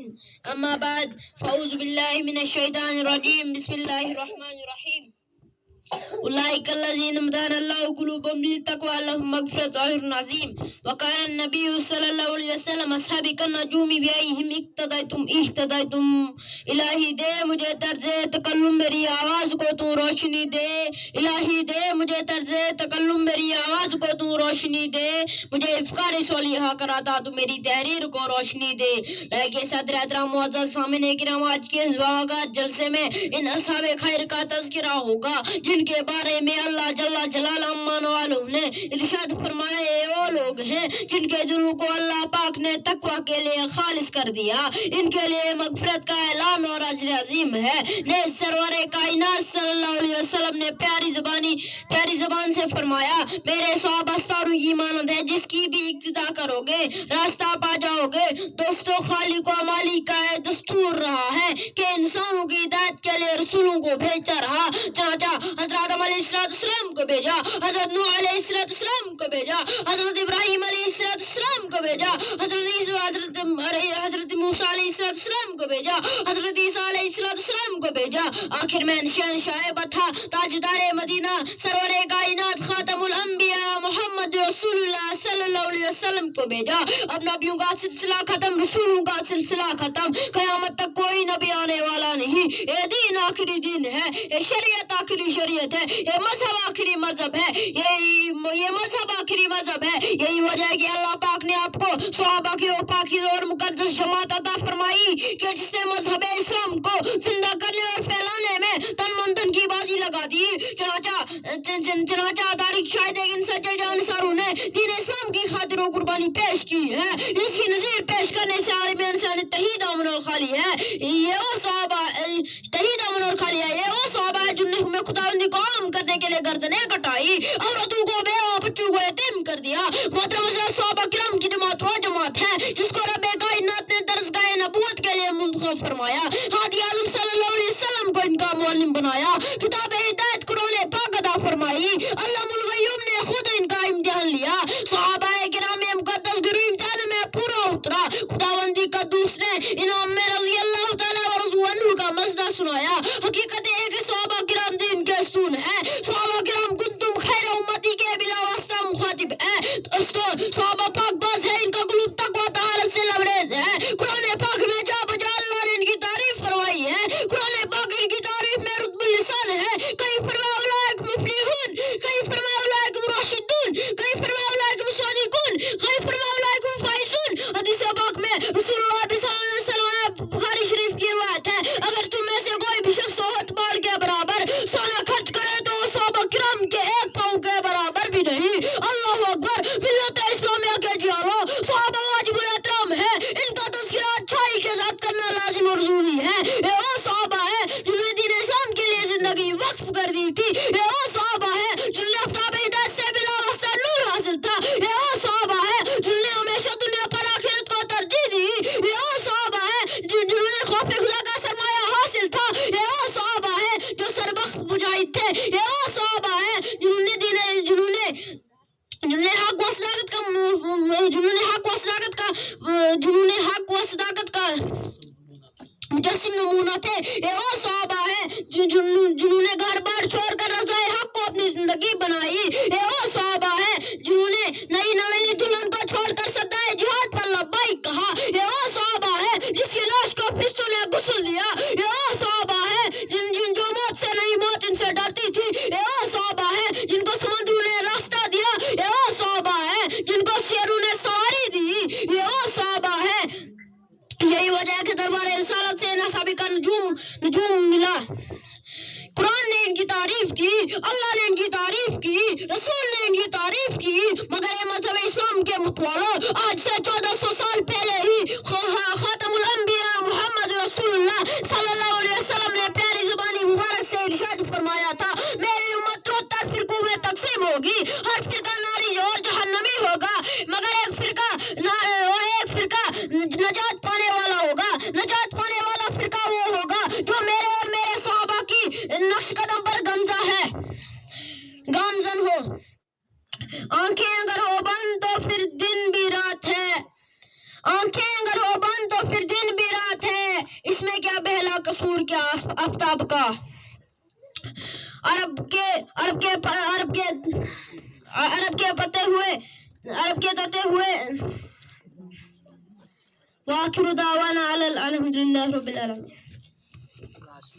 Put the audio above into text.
أجمعين أما بعد فأعوذ بالله من الشيطان الرجيم بسم الله الرحمن الرحيم أولئك الذين امتحن الله قلوبهم للتقوى لهم مغفرة وأجر عظيم وقال النبي صلى الله عليه وسلم أصحابي كالنجوم بأيهم اقتديتم اهتديتم الہی دے مجھے طرز تکلم میری آواز کو تو روشنی دے الہی دے مجھے طرز تکلم میری آواز کو تو روشنی دے مجھے افکار صالحہ کراتا تو میری تحریر کو روشنی دے لائق صدر احترام معزز سامعین کرام آج کے اس باوقات جلسے میں ان اصحاب خیر کا تذکرہ ہوگا جن کے بارے میں اللہ جل جلالہ امان والوں نے ارشاد فرمایا یہ وہ لوگ ہیں جن کے دلوں کو اللہ پاک نے تقوی کے لیے خالص کر دیا ان کے لیے مغفرت کا اعلان اور اجر عظیم ہے نیز سرور کائنات صلی اللہ علیہ وسلم نے پیاری زبان سے فرمایا میرے صحابہ ستاروں کی مانند ہے جس کی بھی اقتدا کرو گے راستہ پا جاؤ گے دوستو خالق و مالک کا دستور رہا ہے کہ انسانوں کی ہدایت کے لیے رسولوں کو بھیجتا رہا چنانچہ حضرت آدم علیہ السلام کو بھیجا حضرت نوح علیہ السلام کو بھیجا حضرت ابراہیم علیہ السلام کو بھیجا حضرت موسیٰ علیہ السلام کو بھیجا حضرت عیسیٰ علیہ السلام کو بھیجا آخر میں شہنشاہ بطا تاجدار مدینہ سرور کائنات خاتم الانبیاء محمد رسول اللہ صلی اللہ علیہ وسلم کو بھیجا اب نبیوں کا سلسلہ ختم رسولوں کا سلسلہ ختم قیامت تک کوئی نبی آنے والا نہیں یہ دین آخری دین ہے یہ شریعت آخری شریعت ہے یہ مذہب آخری مذہب ہے یہ مذہب آخری مذہب ہے یہی وجہ ہے کہ اللہ پاک نے آپ کو صحابہ کی پاکیزہ اور مقدس جماعت عطا فرمائی کہ جس نے مذہب اسلام کو زندہ کرنے اور پھیلانے میں تن من دھن کی بازی لگا دی چنانچہ تاریخ شاہد ہے ان سچے جانساروں نے دین اسلام کی خاطر و قربانی پیش کی ہے جس کی نظیر پیش کرنے سے عالم انسان تحید امن اور خالی ہے یہ وہ صحابہ تحید امن اور خالی ہے یہ وہ صحابہ ہے جن نے ہمیں خداوندی کو عام کرنے کے لیے گردنیں کٹائی عورتوں کو بیوہ بچوں کو یتیم کر دیا محترم حضرات صحابہ کرام کی جماعت وہ جماعت ہے جس کو رب کائنات نے درسگاہ نبوت کے لیے منتخب فرمایا ہادی اعظم صلی اللہ علیہ وسلم کو ان کا معلم بنایا کتاب ہدایت قرآن پاک عطا فرمائی علام الغیوب نے خود ان کا امتحان لیا صحابہ کرام مقدس گروہ امتحان میں پورا اترا خداوندی کا دوسرے انعام میں رضی اللہ تعالیٰ ورضو عنہ کا مزدہ سنایا حقیقت ہے کہ صحابہ کرام دین کے ستون ہے صحابہ کرام کنتم خیر امتی کے بلا واسطہ مخاطب ہے دوستو صحابہ پاک باز ہے ان کا قلوب تقوی طہارت سے لبریز ہے قرآن پاک میں جا بجا اللہ نے ان کی تعریف فرمائی ہے قرآن پاک ان کی تعریف میں رتب اللسان ہے کہیں فرمایا اولئک مفلحون کہیں فرمایا اولئک راشدون کہیں فرمایا اولئک صادقون کہیں فرمایا اولئک فائزون حدیث پاک میں رسول اللہ صلی اللہ علیہ وسلم بخاری شریف کی روایت ہے اگر تم میں سے کوئی بھی شخص ہاتھ بال کے برابر سونا خرچ کرے تو صحابہ کرام کے ایک پاؤں کے برابر بھی نہیں اللہ اکبر ملت اسلامیہ کے جوانوں صحابہ واجب الاحترام ہے ان کا تذکرہ اچھائی کے ساتھ کرنا لازم اور ضروری ہے یہ وہ صحابہ ہے جنہوں نے دین اسلام کے لیے زندگی وقف کر دی تھی یہ وہ صحابہ ہے جنہوں نے آفتاب ہدایت سے بلا واسطہ نور حاصل تھا یہ وہ صحابہ ہے جنہوں نے ہمیشہ دنیا پر آخرت کو ترجیح دی یہ وہ صحابہ ہے جنہوں نے خوف خدا کا سرمایہ حاصل تھا یہ وہ صحابہ ہے جو سربخت مجاہد تھے یہ وہ صحابہ ہے جنہوں نے حق و صداقت کا مجسم نمونہ تھے یہ وہ صحابہ ہیں جنہوں نے گھر بار چھوڑ کر رضائے حق کو اپنی زندگی بنائی یہ وہ صحابہ ہیں جنہوں نے نئی نویلی دلہن کو چھوڑ کر صدائے جہاد پر لبیک کہا یہ وہ صحابہ ہیں جس کی لاش کو فرشتوں نے غسل دیا یہ وہ صحابہ ہیں جن جو موت سے نہیں موت ان سے ڈرتی تھی یہ وہ صحابہ ہیں جن کو سمندروں نے راستہ دیا یہ وہ صحابہ ہیں جن کو شیروں نے سواری دی یہ وہ صحابہ ہیں یہی وجہ ہے کہ دربار رسالت سے نصابی کا نجوم ملا قرآن نے ان کی تعریف کی اللہ نے ان کی تعریف کی رسول نے ان کی تعریف کی مگر یہ مذہب اسلام کے متوالوں آج سے 1400 سال پہلے ہی خاتم الانبیاء محمد رسول اللہ صلی اللہ علیہ وسلم نے پیاری زبانی مبارک سے ارشاد فرمایا تھا میری امت 73 فرقوں میں تقسیم ہوگی ہر فرقہ ناری اور جہنمی ہوگا مگر ایک فرقہ نجات پانے والا ہوگا نجات پانے والا فرقہ وہ ہوگا جو میرے اور میرے صحابہ کی نقش قدم پر گامزن ہو آنکھیں اگر ہو بند تو پھر دن بھی رات ہے آنکھیں نور کے آفتاب کا، عرب کے تتے ہوئے وآخر دعوانا الحمدللہ رب العالمین.